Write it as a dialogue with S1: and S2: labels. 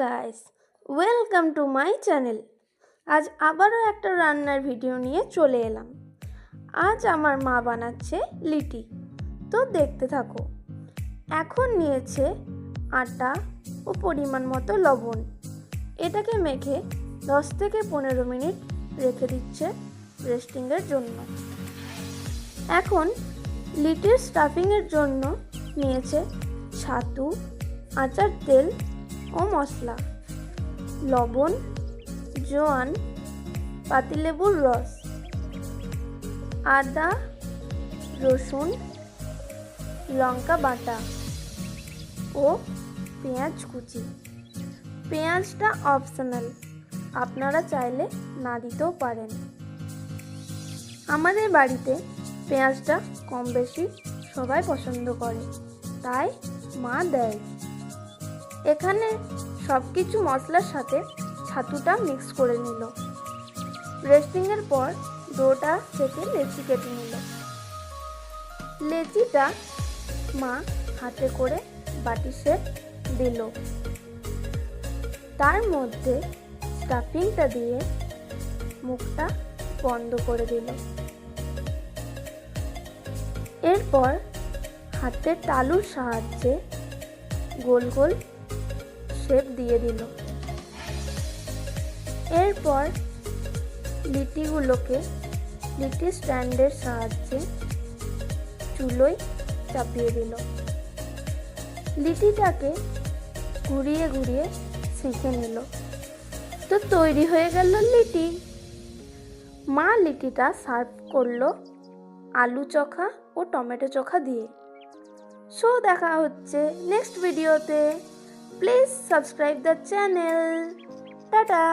S1: Guys, welcome to my channel. আজ আবারও একটা রান্নার ভিডিও নিয়ে চলে এলাম। আজ আমার মা বানাচ্ছে লিটি, তো দেখতে থাকো। এখন নিয়েছে আটা ও পরিমাণ মতো লবণ। এটাকে মেখে 10 থেকে 15 মিনিট রেখে দিচ্ছে রেস্টিংয়ের জন্য। এখন লিটির স্টাফিংয়ের জন্য নিয়েছে ছাতু, আচার তেল ও মশলা, লবণ, জোয়ান, পাতিলেবুর রস, আদা, রসুন, লঙ্কা বাটা ও পেঁয়াজ কুচি। পেঁয়াজটা অপশনাল, আপনারা চাইলে না দিতেও পারেন। আমাদের বাড়িতে পেঁয়াজটা কম বেশি সবাই পছন্দ করে, তাই মা দেয়। এখানে সব কিছু মশলার সাথে ছাতুটা মিক্স করে নিল। রেস্টিংয়ের পর ডোটা থেকে লেচি কেটে নিল। লেচিটা মা হাতে করে বাটি শেপ দিল। তার মধ্যে স্টাফিংটা দিয়ে মুখটা বন্ধ করে দিল। এরপর হাতের তালুর সাহায্যে গোল গোল শেপ দিয়ে দিল। এরপর লিটিগুলোকে লিটি স্ট্যান্ডের সাহায্যে চুলোয় চাপিয়ে দিল। লিটিটাকে ঘুরিয়ে ঘুরিয়ে সেঁকে নিল। তো তৈরি হয়ে গেল লিটি। মা লিটিটা সার্ভ করলো আলু চোখা ও টমেটো চোখা দিয়ে। সো দেখা হচ্ছে নেক্সট ভিডিওতে। Please subscribe the channel. Tata.